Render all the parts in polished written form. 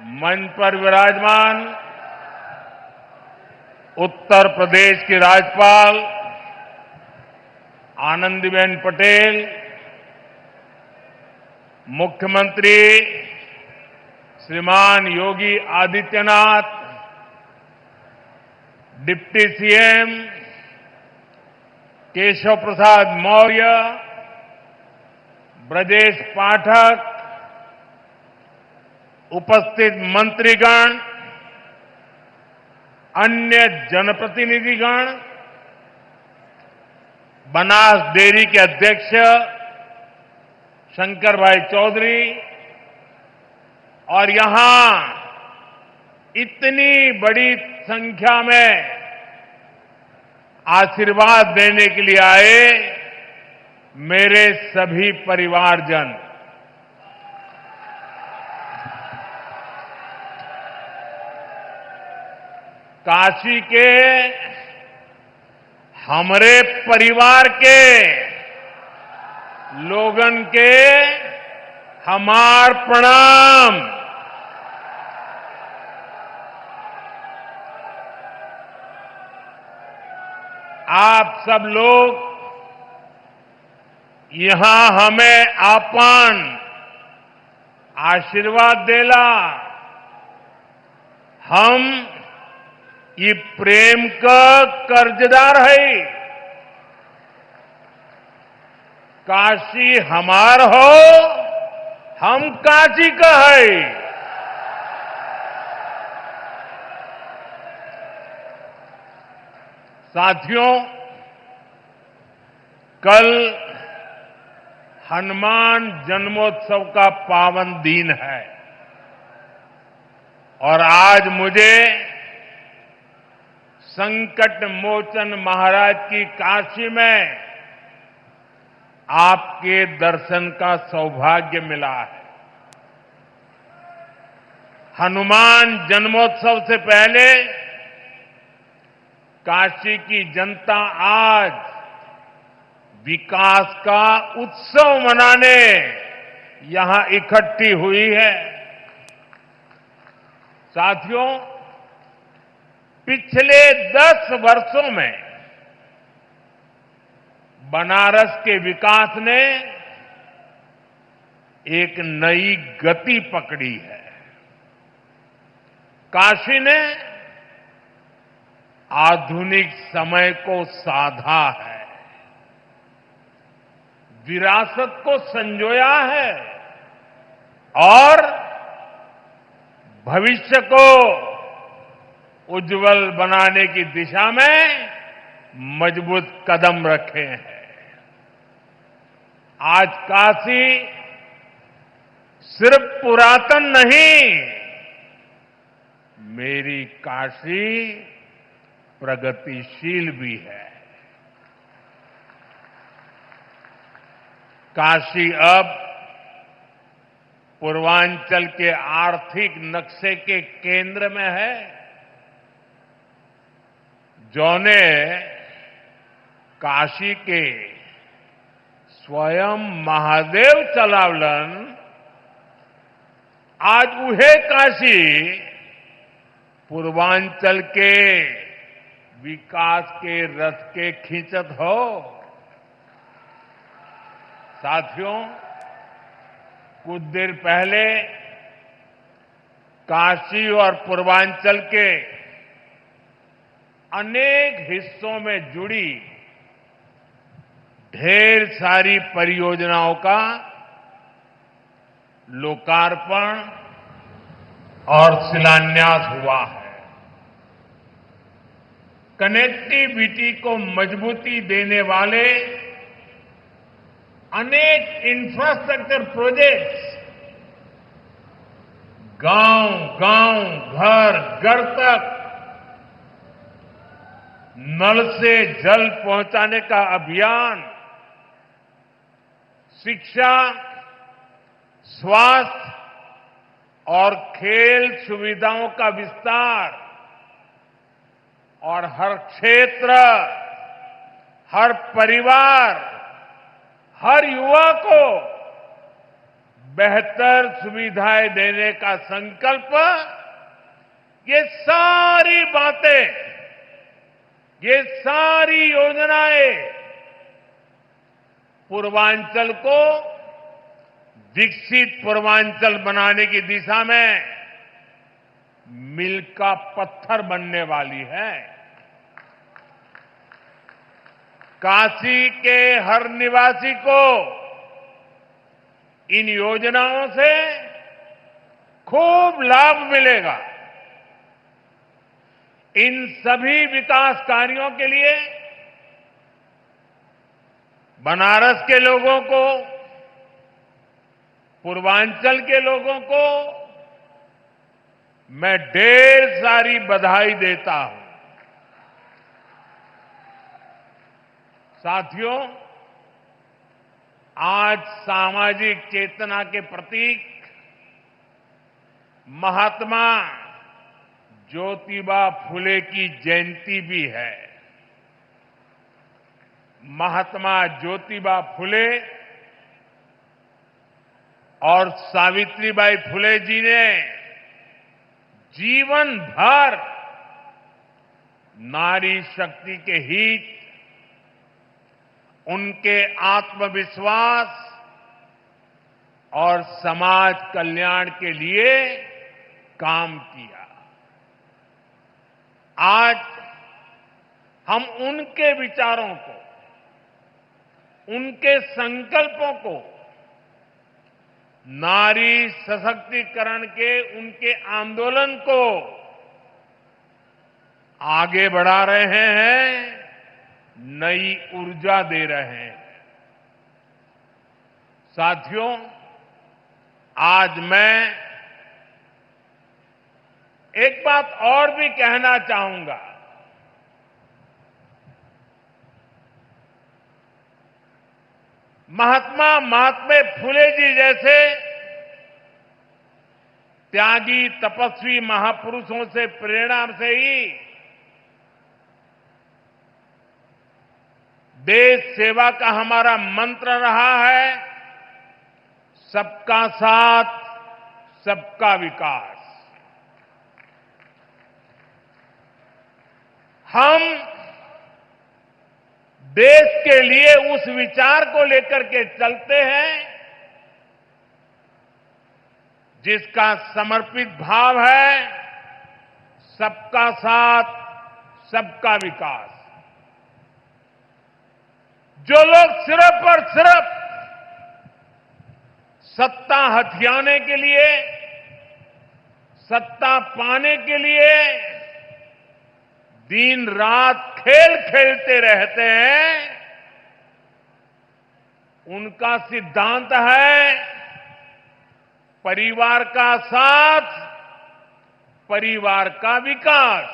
मंच पर विराजमान उत्तर प्रदेश की राज्यपाल आनंदीबेन पटेल, मुख्यमंत्री श्रीमान योगी आदित्यनाथ, डिप्टी सीएम केशव प्रसाद मौर्य, ब्रजेश पाठक, उपस्थित मंत्रीगण, अन्य जनप्रतिनिधिगण, बनास डेयरी के अध्यक्ष शंकर भाई चौधरी और यहां इतनी बड़ी संख्या में आशीर्वाद देने के लिए आए मेरे सभी परिवारजन, काशी के हमारे परिवार के लोगन के हमार प्रणाम। आप सब लोग यहां हमें आपन आशीर्वाद देला, हम ये प्रेम का कर्जदार है। काशी हमार हो, हम काशी का है। साथियों, कल हनुमान जन्मोत्सव का पावन दिन है और आज मुझे संकट मोचन महाराज की काशी में आपके दर्शन का सौभाग्य मिला है। हनुमान जन्मोत्सव से पहले काशी की जनता आज विकास का उत्सव मनाने यहां इकट्ठी हुई है। साथियों, पिछले 10 वर्षों में बनारस के विकास ने एक नई गति पकड़ी है। काशी ने आधुनिक समय को साधा है, विरासत को संजोया है और भविष्य को उज्जवल बनाने की दिशा में मजबूत कदम रखे हैं। आज काशी सिर्फ पुरातन नहीं, मेरी काशी प्रगतिशील भी है। काशी अब पूर्वांचल के आर्थिक नक्शे के केंद्र में है। जौने काशी के स्वयं महादेव चलावलन, आज उहे काशी पूर्वांचल के विकास के रथ के खींचत हो। साथियों, कुछ देर पहले काशी और पूर्वांचल के अनेक हिस्सों में जुड़ी ढेर सारी परियोजनाओं का लोकार्पण और शिलान्यास हुआ है। कनेक्टिविटी को मजबूती देने वाले अनेक इंफ्रास्ट्रक्चर प्रोजेक्ट्स गांव-गांव, घर-घर तक नल से जल पहुंचाने का अभियान, शिक्षा, स्वास्थ्य और खेल सुविधाओं का विस्तार और हर क्षेत्र, हर परिवार, हर युवा को बेहतर सुविधाएं देने का संकल्प, ये सारी बातें, ये सारी योजनाएं पूर्वांचल को विकसित पूर्वांचल बनाने की दिशा में मील का पत्थर बनने वाली है। काशी के हर निवासी को इन योजनाओं से खूब लाभ मिलेगा। इन सभी विकास कार्यों के लिए बनारस के लोगों को, पूर्वांचल के लोगों को मैं ढेर सारी बधाई देता हूं। साथियों, आज सामाजिक चेतना के प्रतीक महात्मा ज्योतिबा फुले की जयंती भी है। महात्मा ज्योतिबा फुले और सावित्रीबाई फुले जी ने जीवन भर नारी शक्ति के हित, उनके आत्मविश्वास और समाज कल्याण के लिए काम किया। आज हम उनके विचारों को, उनके संकल्पों को, नारी सशक्तिकरण के उनके आंदोलन को आगे बढ़ा रहे हैं, नई ऊर्जा दे रहे हैं। साथियों, आज मैं एक बात और भी कहना चाहूंगा। महात्मा फुले जी जैसे त्यागी तपस्वी महापुरुषों से प्रेरणा से ही देश सेवा का हमारा मंत्र रहा है, सबका साथ, सबका विकास। हम देश के लिए उस विचार को लेकर के चलते हैं जिसका समर्पित भाव है सबका साथ, सबका विकास। जो लोग सिर्फ और सिर्फ सत्ता हथियाने के लिए, सत्ता पाने के लिए दिन रात खेल खेलते रहते हैं, उनका सिद्धांत है परिवार का साथ, परिवार का विकास।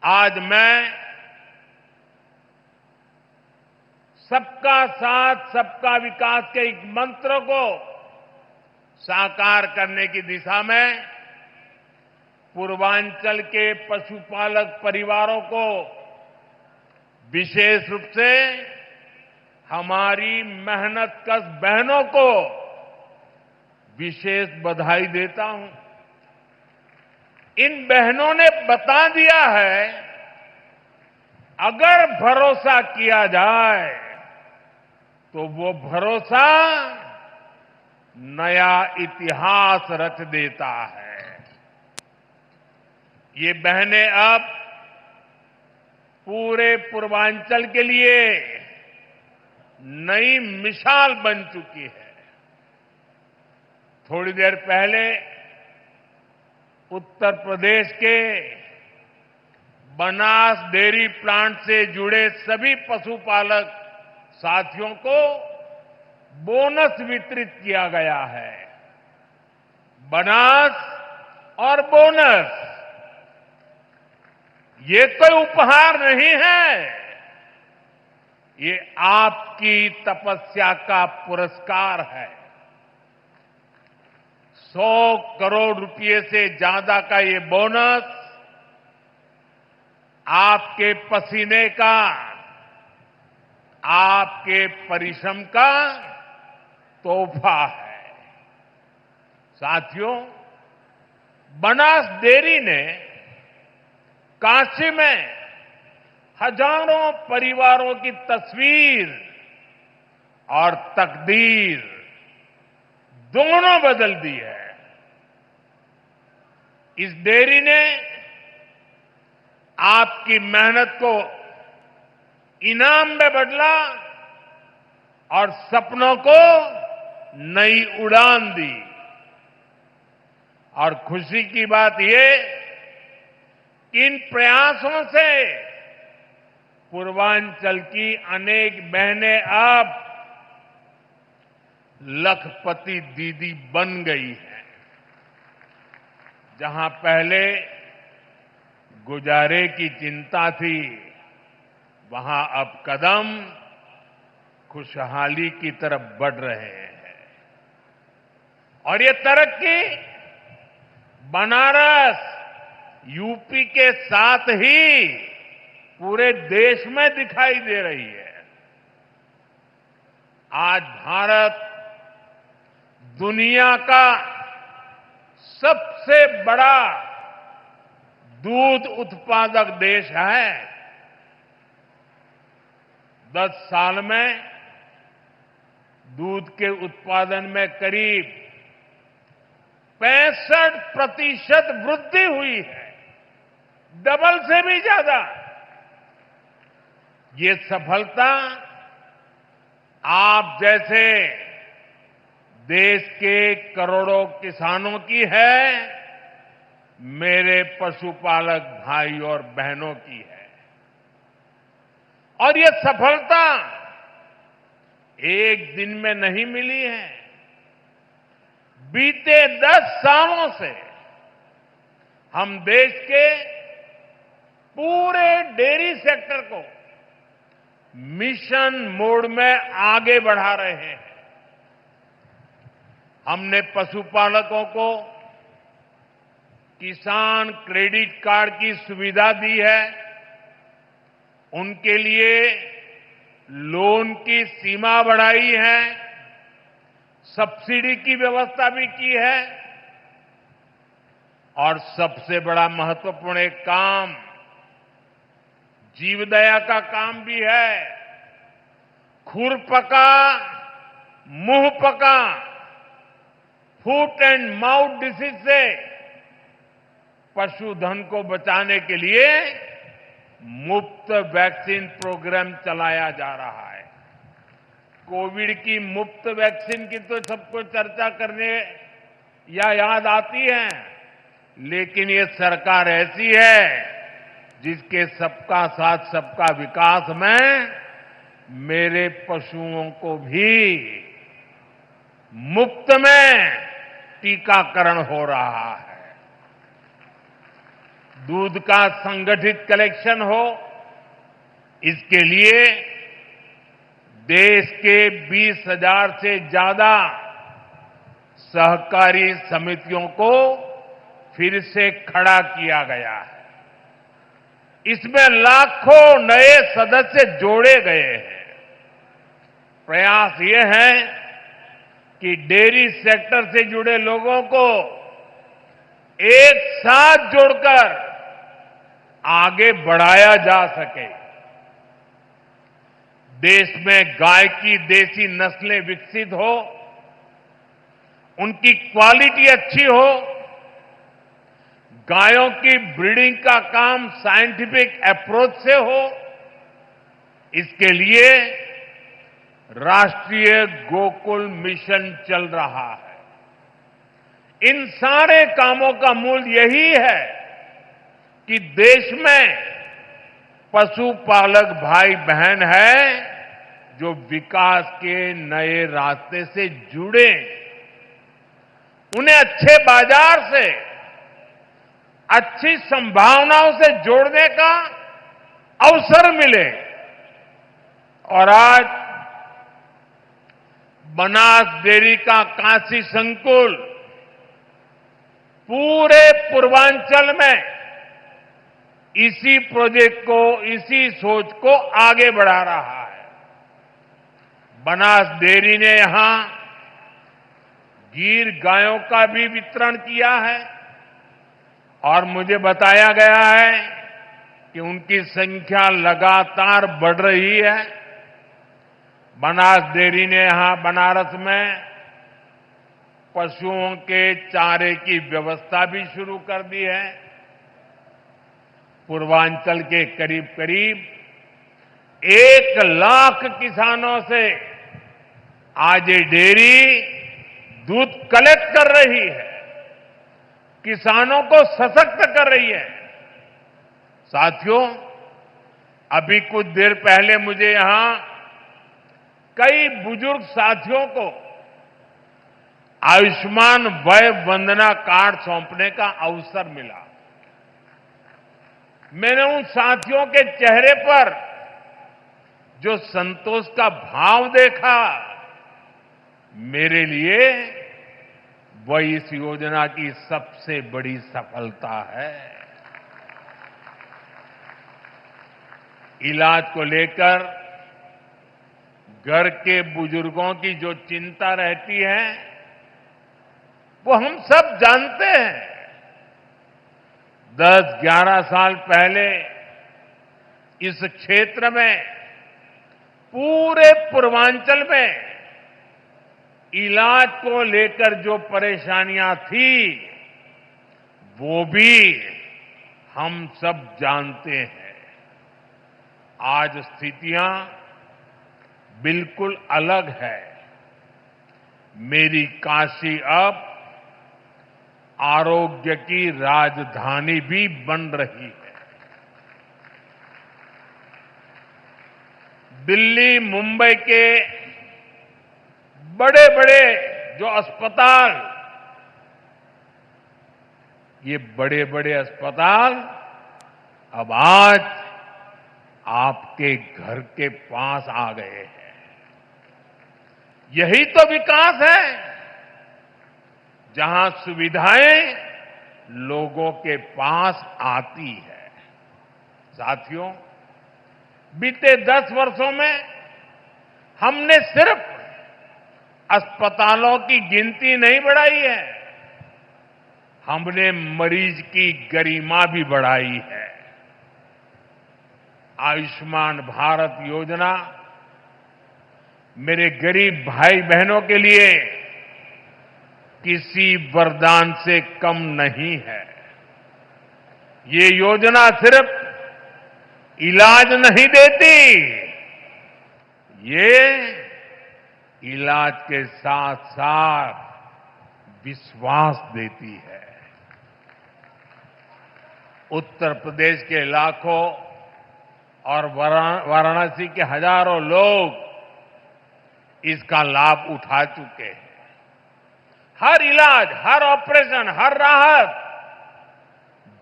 आज मैं सबका साथ, सबका विकास के एक मंत्र को साकार करने की दिशा में पूर्वांचल के पशुपालक परिवारों को, विशेष रूप से हमारी मेहनतकश बहनों को विशेष बधाई देता हूं। इन बहनों ने बता दिया है, अगर भरोसा किया जाए तो वो भरोसा नया इतिहास रच देता है। ये बहनें अब पूरे पूर्वांचल के लिए नई मिसाल बन चुकी है। थोड़ी देर पहले उत्तर प्रदेश के बनास डेयरी प्लांट से जुड़े सभी पशुपालक साथियों को बोनस वितरित किया गया है। बनास और बोनस ये कोई उपहार नहीं है, ये आपकी तपस्या का पुरस्कार है। 100 करोड़ रुपए से ज्यादा का ये बोनस आपके पसीने का, आपके परिश्रम का तोहफा है। साथियों, बनास डेयरी ने काशी में हजारों परिवारों की तस्वीर और तकदीर दोनों बदल दी है। इस डेयरी ने आपकी मेहनत को इनाम में बदला और सपनों को नई उड़ान दी। और खुशी की बात यह कि इन प्रयासों से पूर्वांचल की अनेक बहनें अब लखपति दीदी बन गई हैं। जहां पहले गुजारे की चिंता थी, वहां अब कदम खुशहाली की तरफ बढ़ रहे हैं। और ये तरक्की बनारस, यूपी के साथ ही पूरे देश में दिखाई दे रही है। आज भारत दुनिया का सबसे बड़ा दूध उत्पादक देश है। 10 साल में दूध के उत्पादन में करीब 65% वृद्धि हुई है, डबल से भी ज्यादा। ये सफलता आप जैसे देश के करोड़ों किसानों की है, मेरे पशुपालक भाई और बहनों की है। और ये सफलता एक दिन में नहीं मिली है। बीते 10 सालों से हम देश के पूरे डेयरी सेक्टर को मिशन मोड में आगे बढ़ा रहे हैं। हमने पशुपालकों को किसान क्रेडिट कार्ड की सुविधा दी है। उनके लिए लोन की सीमा बढ़ाई है, सब्सिडी की व्यवस्था भी की है। और सबसे बड़ा महत्वपूर्ण एक काम जीवदया का काम भी है। खुरपका मुंह पका फुट एंड माउथ डिसीज से पशुधन को बचाने के लिए मुफ्त वैक्सीन प्रोग्राम चलाया जा रहा है। कोविड की मुफ्त वैक्सीन की तो सबको चर्चा करने या याद आती है, लेकिन ये सरकार ऐसी है जिसके सबका साथ सबका विकास में मेरे पशुओं को भी मुफ्त में टीकाकरण हो रहा है। दूध का संगठित कलेक्शन हो, इसके लिए देश के 20,000 से ज्यादा सहकारी समितियों को फिर से खड़ा किया गया है। इसमें लाखों नए सदस्य जोड़े गए हैं। प्रयास ये है कि डेयरी सेक्टर से जुड़े लोगों को एक साथ जोड़कर आगे बढ़ाया जा सके। देश में गाय की देसी नस्लें विकसित हो, उनकी क्वालिटी अच्छी हो, गायों की ब्रीडिंग का काम साइंटिफिक अप्रोच से हो, इसके लिए राष्ट्रीय गोकुल मिशन चल रहा है। इन सारे कामों का मूल यही है कि देश में पशुपालक भाई बहन है जो विकास के नए रास्ते से जुड़े, उन्हें अच्छे बाजार से, अच्छी संभावनाओं से जोड़ने का अवसर मिले। और आज बनास डेयरी का काशी संकुल पूरे पूर्वांचल में इसी प्रोजेक्ट को, इसी सोच को आगे बढ़ा रहा है। बनास डेयरी ने यहां गीर गायों का भी वितरण किया है और मुझे बताया गया है कि उनकी संख्या लगातार बढ़ रही है। बनास डेयरी ने यहां बनारस में पशुओं के चारे की व्यवस्था भी शुरू कर दी है। पूर्वांचल के करीब करीब 1 लाख किसानों से आज ये डेयरी दूध कलेक्ट कर रही है, किसानों को सशक्त कर रही है। साथियों, अभी कुछ देर पहले मुझे यहां कई बुजुर्ग साथियों को आयुष्मान वय वंदना कार्ड सौंपने का अवसर मिला। मैंने उन साथियों के चेहरे पर जो संतोष का भाव देखा, मेरे लिए वह इस योजना की सबसे बड़ी सफलता है। इलाज को लेकर घर के बुजुर्गों की जो चिंता रहती है, वो हम सब जानते हैं। 10-11 साल पहले इस क्षेत्र में, पूरे पूर्वांचल में इलाज को लेकर जो परेशानियां थी, वो भी हम सब जानते हैं। आज स्थितियां बिल्कुल अलग है। मेरी काशी अब आरोग्य की राजधानी भी बन रही है। दिल्ली, मुंबई के बड़े बड़े जो अस्पताल, ये बड़े बड़े अस्पताल अब आज आपके घर के पास आ गए हैं। यही तो विकास है, जहां सुविधाएं लोगों के पास आती है। साथियों, बीते 10 वर्षों में हमने सिर्फ अस्पतालों की गिनती नहीं बढ़ाई है, हमने मरीज की गरिमा भी बढ़ाई है। आयुष्मान भारत योजना मेरे गरीब भाई बहनों के लिए किसी वरदान से कम नहीं है। ये योजना सिर्फ इलाज नहीं देती, ये इलाज के साथ साथ विश्वास देती है। उत्तर प्रदेश के लाखों और वाराणसी के हजारों लोग इसका लाभ उठा चुके हैं। हर इलाज, हर ऑपरेशन, हर राहत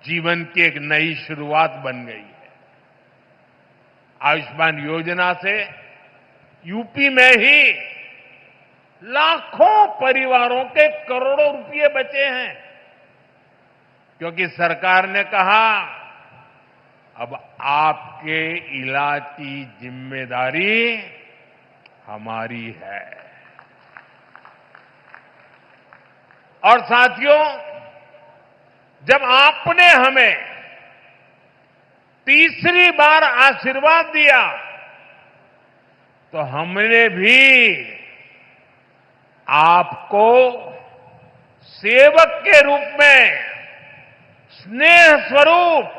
जीवन की एक नई शुरुआत बन गई है। आयुष्मान योजना से यूपी में ही लाखों परिवारों के करोड़ों रुपए बचे हैं, क्योंकि सरकार ने कहा अब आपके इलाज की जिम्मेदारी हमारी है। और साथियों, जब आपने हमें तीसरी बार आशीर्वाद दिया, तो हमने भी आपको सेवक के रूप में, स्नेह स्वरूप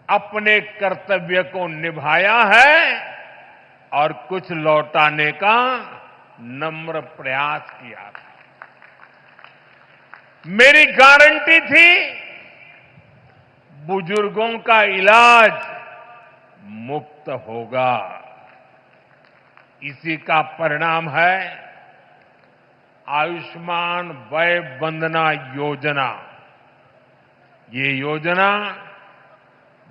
अपने कर्तव्य को निभाया है और कुछ लौटाने का नम्र प्रयास किया था। मेरी गारंटी थी बुजुर्गों का इलाज मुफ्त होगा। इसी का परिणाम है आयुष्मान वय वंदना योजना। ये योजना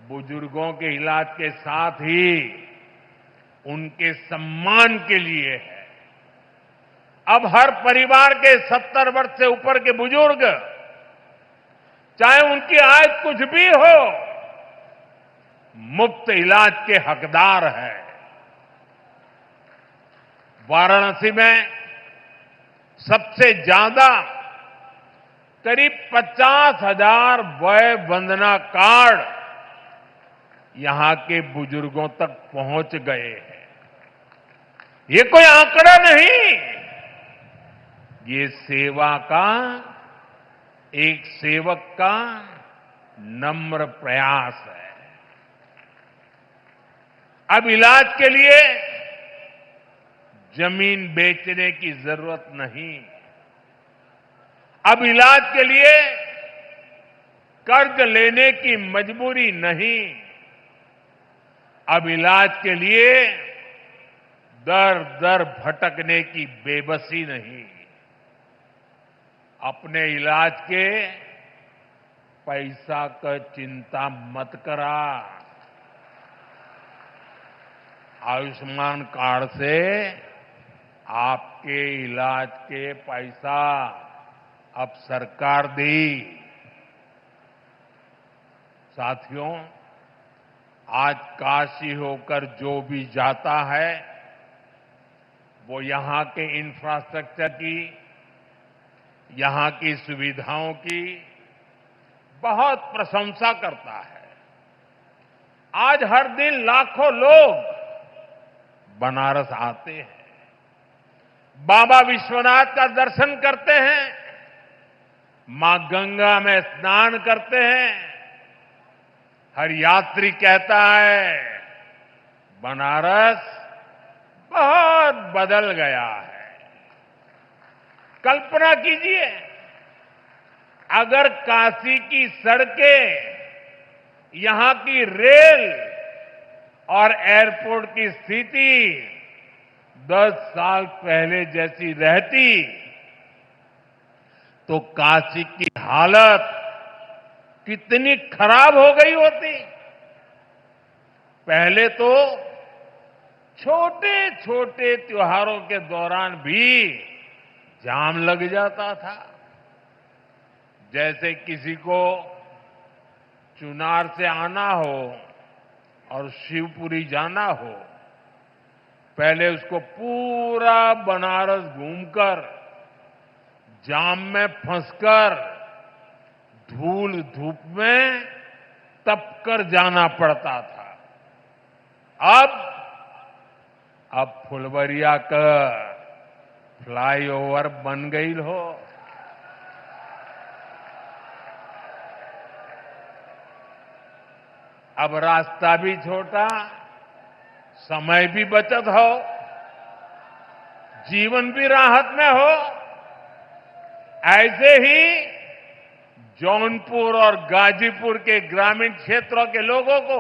बुजुर्गों के इलाज के साथ ही उनके सम्मान के लिए है। अब हर परिवार के 70 वर्ष से ऊपर के बुजुर्ग, चाहे उनकी आय कुछ भी हो, मुफ्त इलाज के हकदार है। वाराणसी में सबसे ज्यादा करीब 50,000 वय वंदना कार्ड यहां के बुजुर्गों तक पहुंच गए हैं। ये कोई आंकड़ा नहीं, ये सेवा का, एक सेवक का नम्र प्रयास है। अब इलाज के लिए जमीन बेचने की जरूरत नहीं, अब इलाज के लिए कर्ज लेने की मजबूरी नहीं, अब इलाज के लिए दर दर भटकने की बेबसी नहीं। अपने इलाज के पैसा का चिंता मत करा। आयुष्मान कार्ड से आपके इलाज के पैसा अब सरकार दी। साथियों, आज काशी होकर जो भी जाता है वो यहां के इंफ्रास्ट्रक्चर की, यहां की सुविधाओं की बहुत प्रशंसा करता है। आज हर दिन लाखों लोग बनारस आते हैं, बाबा विश्वनाथ का दर्शन करते हैं, मां गंगा में स्नान करते हैं। हर यात्री कहता है बनारस बहुत बदल गया है। कल्पना कीजिए, अगर काशी की सड़कें, यहां की रेल और एयरपोर्ट की स्थिति 10 साल पहले जैसी रहती तो काशी की हालत कितनी खराब हो गई होती। पहले तो छोटे छोटे त्योहारों के दौरान भी जाम लग जाता था। जैसे किसी को चुनार से आना हो और शिवपुरी जाना हो, पहले उसको पूरा बनारस घूमकर, जाम में फंसकर, धूल धूप में तपकर जाना पड़ता था। अब फुलवरिया का फ्लाईओवर बन गई हो। अब रास्ता भी छोटा, समय भी बचत हो, जीवन भी राहत में हो। ऐसे ही जौनपुर और गाजीपुर के ग्रामीण क्षेत्रों के लोगों को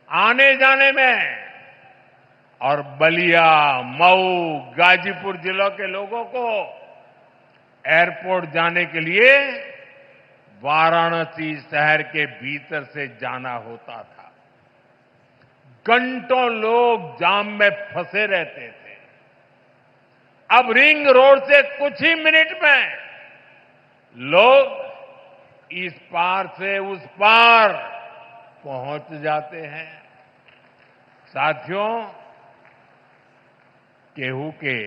आने जाने में, और बलिया, मऊ, गाजीपुर जिलों के लोगों को एयरपोर्ट जाने के लिए वाराणसी शहर के भीतर से जाना होता था। घंटों लोग जाम में फंसे रहते थे। अब रिंग रोड से कुछ ही मिनट में लोग इस पार से उस पार पहुंच जाते हैं। साथियों, केहू के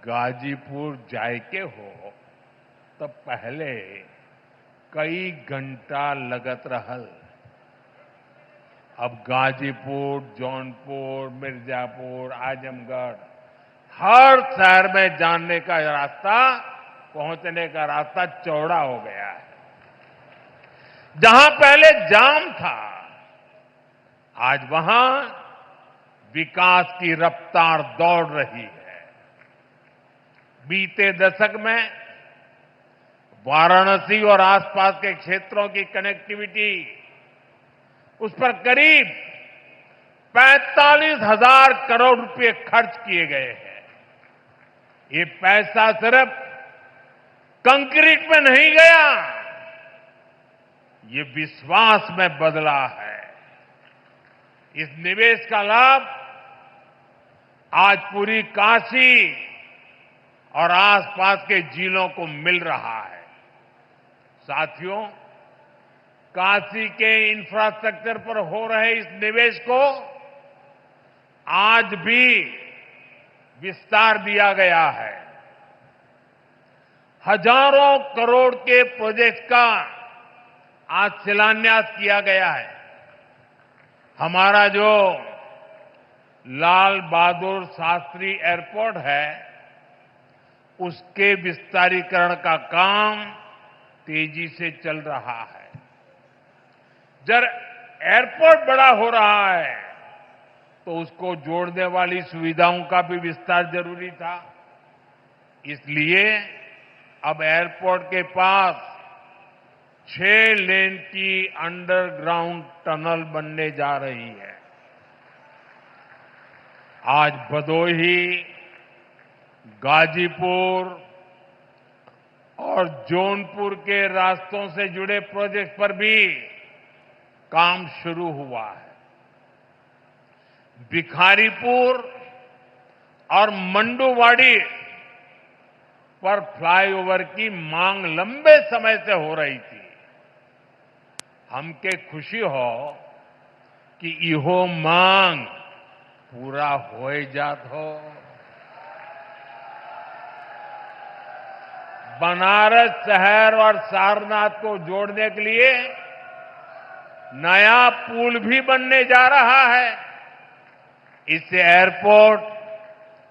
गाजीपुर जायके हो तो पहले कई घंटा लगत रहल। अब गाजीपुर, जौनपुर, मिर्जापुर, आजमगढ़, हर शहर में जाने का रास्ता, पहुंचने का रास्ता चौड़ा हो गया है। जहां पहले जाम था, आज वहां विकास की रफ्तार दौड़ रही है। बीते दशक में वाराणसी और आसपास के क्षेत्रों की कनेक्टिविटी, उस पर करीब 45,000 करोड़ रुपए खर्च किए गए हैं। ये पैसा सिर्फ कंक्रीट में नहीं गया, ये विश्वास में बदला है। इस निवेश का लाभ आज पूरी काशी और आसपास के जिलों को मिल रहा है। साथियों, काशी के इंफ्रास्ट्रक्चर पर हो रहे इस निवेश को आज भी विस्तार दिया गया है। हजारों करोड़ के प्रोजेक्ट का आज शिलान्यास किया गया है। हमारा जो लाल बहादुर शास्त्री एयरपोर्ट है, उसके विस्तारीकरण का काम तेजी से चल रहा है। जब एयरपोर्ट बड़ा हो रहा है तो उसको जोड़ने वाली सुविधाओं का भी विस्तार जरूरी था। इसलिए अब एयरपोर्ट के पास 6 लेन की अंडरग्राउंड टनल बनने जा रही है। आज भदोही, गाजीपुर और जौनपुर के रास्तों से जुड़े प्रोजेक्ट पर भी काम शुरू हुआ है। भिखारीपुर और मंडुवाड़ी पर फ्लाईओवर की मांग लंबे समय से हो रही थी। हमके खुशी हो कि इहो मांग पूरा हो जात हो। बनारस शहर और सारनाथ को जोड़ने के लिए नया पुल भी बनने जा रहा है। इससे एयरपोर्ट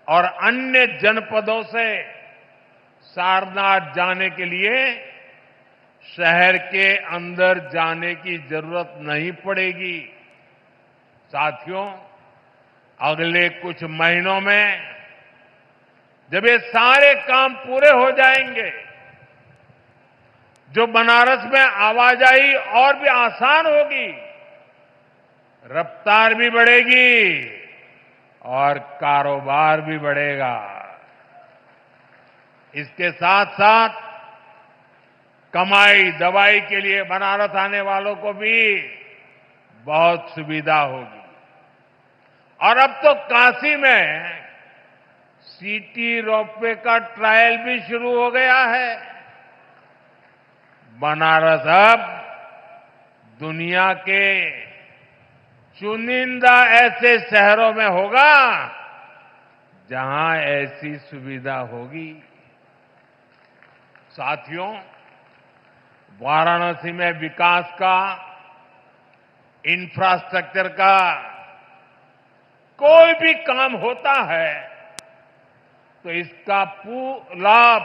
और अन्य जनपदों से सारनाथ जाने के लिए शहर के अंदर जाने की जरूरत नहीं पड़ेगी। साथियों, अगले कुछ महीनों में जब ये सारे काम पूरे हो जाएंगे, जो बनारस में आवाजाही और भी आसान होगी, रफ्तार भी बढ़ेगी और कारोबार भी बढ़ेगा। इसके साथ साथ कमाई दवाई के लिए बनारस आने वालों को भी बहुत सुविधा होगी। और अब तो काशी में सिटी रोपवे का ट्रायल भी शुरू हो गया है। बनारस अब दुनिया के चुनिंदा ऐसे शहरों में होगा जहां ऐसी सुविधा होगी। साथियों, वाराणसी में विकास का, इंफ्रास्ट्रक्चर का कोई भी काम होता है तो इसका लाभ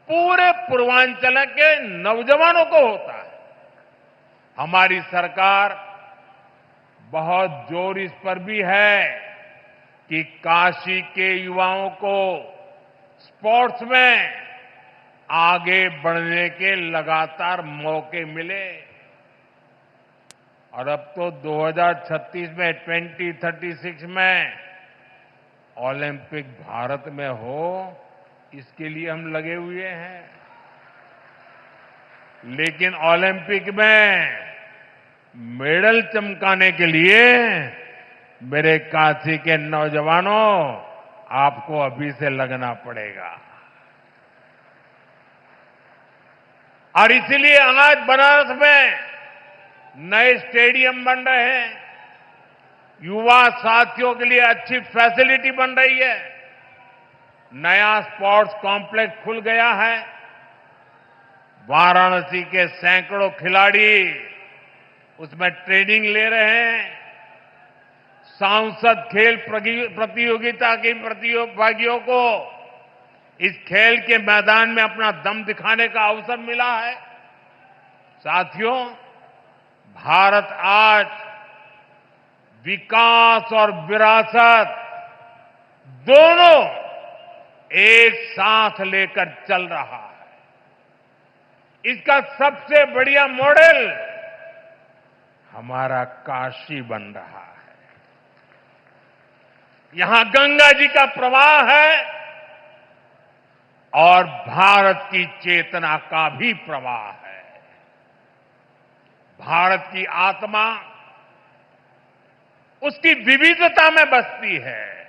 पूरे पूर्वांचल के नौजवानों को होता है। हमारी सरकार बहुत जोर इस पर भी है कि काशी के युवाओं को स्पोर्ट्स में आगे बढ़ने के लगातार मौके मिले। और अब तो 2036 में 2036 में ओलंपिक भारत में हो, इसके लिए हम लगे हुए हैं। लेकिन ओलंपिक में मेडल चमकाने के लिए मेरे काशी के नौजवानों, आपको अभी से लगना पड़ेगा। और इसीलिए आज बनारस में नए स्टेडियम बन रहे हैं, युवा साथियों के लिए अच्छी फैसिलिटी बन रही है, नया स्पोर्ट्स कॉम्प्लेक्स खुल गया है। वाराणसी के सैकड़ों खिलाड़ी उसमें ट्रेनिंग ले रहे हैं। सांसद खेल प्रतियोगिता के प्रतिभागियों को इस खेल के मैदान में अपना दम दिखाने का अवसर मिला है। साथियों, भारत आज विकास और विरासत दोनों एक साथ लेकर चल रहा है। इसका सबसे बढ़िया मॉडल हमारा काशी बन रहा है। यहां गंगा जी का प्रवाह है और भारत की चेतना का भी प्रवाह है। भारत की आत्मा उसकी विविधता में बसती है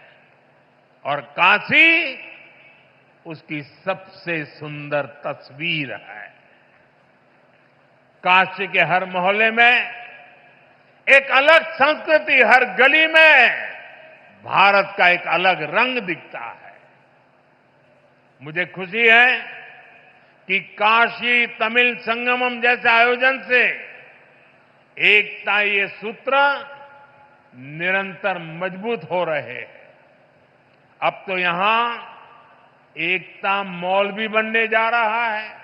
और काशी उसकी सबसे सुंदर तस्वीर है। काशी के हर मोहल्ले में एक अलग संस्कृति, हर गली में भारत का एक अलग रंग दिखता है। मुझे खुशी है कि काशी तमिल संगमम जैसे आयोजन से एकता ये सूत्र निरंतर मजबूत हो रहे हैं। अब तो यहां एकता मॉल भी बनने जा रहा है।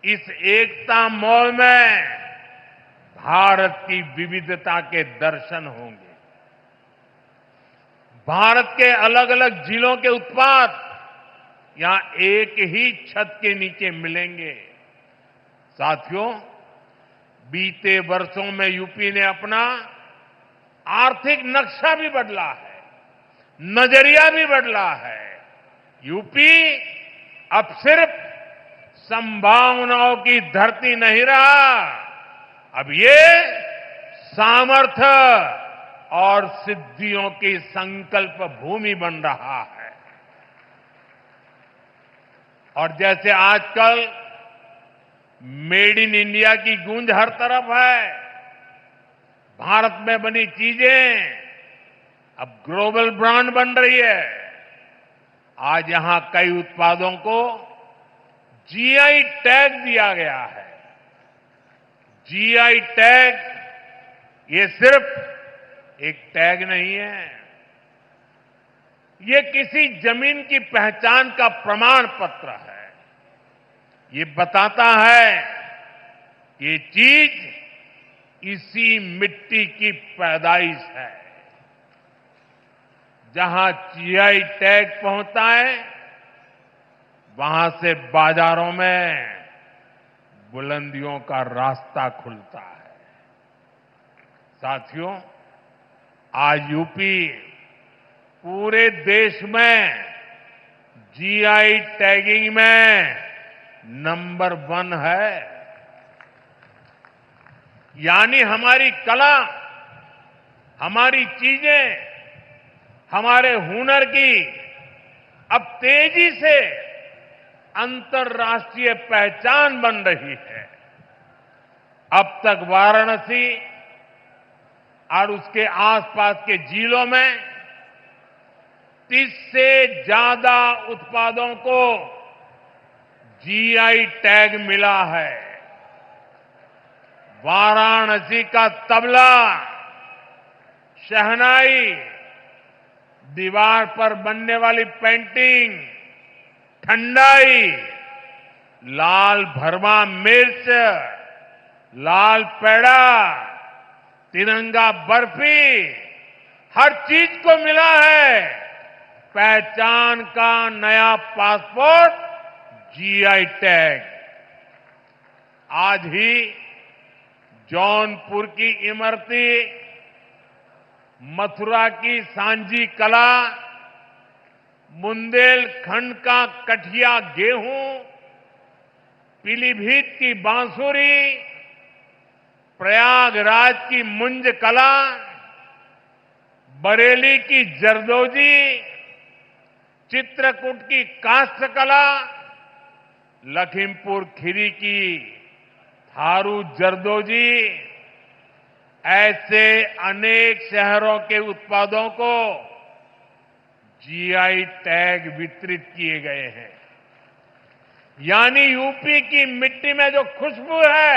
इस एकता मॉल में भारत की विविधता के दर्शन होंगे। भारत के अलग अलग जिलों के उत्पाद यहां एक ही छत के नीचे मिलेंगे। साथियों, बीते वर्षों में यूपी ने अपना आर्थिक नक्शा भी बदला है, नजरिया भी बदला है। यूपी अब सिर्फ संभावनाओं की धरती नहीं रहा, अब ये सामर्थ्य और सिद्धियों की संकल्प भूमि बन रहा है। और जैसे आजकल मेड इन इंडिया की गूंज हर तरफ है, भारत में बनी चीजें अब ग्लोबल ब्रांड बन रही है। आज यहां कई उत्पादों को जीआई टैग दिया गया है। जीआई टैग ये सिर्फ एक टैग नहीं है, ये किसी जमीन की पहचान का प्रमाण पत्र है। ये बताता है कि ये चीज इसी मिट्टी की पैदाइश है। जहां जीआई टैग पहुंचता है, वहां से बाजारों में बुलंदियों का रास्ता खुलता है। साथियों, आज यूपी पूरे देश में जीआई टैगिंग में नंबर 1 है। यानी हमारी कला, हमारी चीजें, हमारे हुनर की अब तेजी से अंतर्राष्ट्रीय पहचान बन रही है। अब तक वाराणसी और उसके आसपास के जिलों में 30 से ज्यादा उत्पादों को जीआई टैग मिला है। वाराणसी का तबला, शहनाई, दीवार पर बनने वाली पेंटिंग, ठंडाई, लाल भरमा मिर्च, लाल पेड़ा, तिरंगा बर्फी, हर चीज को मिला है पहचान का नया पासपोर्ट, जीआई टैग। आज ही जौनपुर की इमरती, मथुरा की सांझी कला, बुंदेलखंड का कठिया गेहूं, पीलीभीत की बांसुरी, प्रयागराज की मुंज कला, बरेली की जरदोजी, चित्रकूट की काष्ठ कला, लखीमपुर खीरी की थारू जरदोजी, ऐसे अनेक शहरों के उत्पादों को जीआई टैग वितरित किए गए हैं। यानी यूपी की मिट्टी में जो खुशबू है,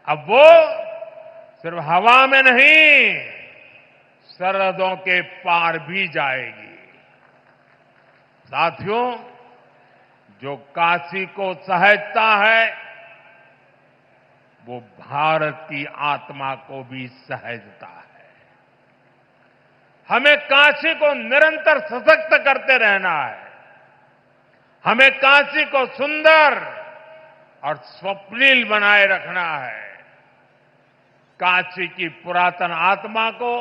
अब वो सिर्फ हवा में नहीं, सरहदों के पार भी जाएगी। साथियों, जो काशी को सहेजता है, वो भारत की आत्मा को भी सहेजता है। हमें काशी को निरंतर सशक्त करते रहना है। हमें काशी को सुंदर और स्वप्निल बनाए रखना है। काशी की पुरातन आत्मा को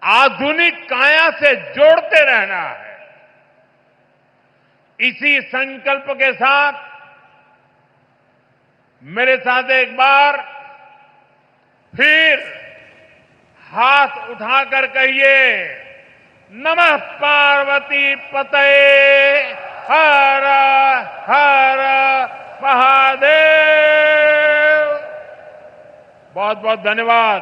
आधुनिक काया से जोड़ते रहना है। इसी संकल्प के साथ मेरे साथ एक बार फिर हाथ उठाकर कहिए, नमः पार्वती पतये हर हर महादेव। बहुत बहुत धन्यवाद।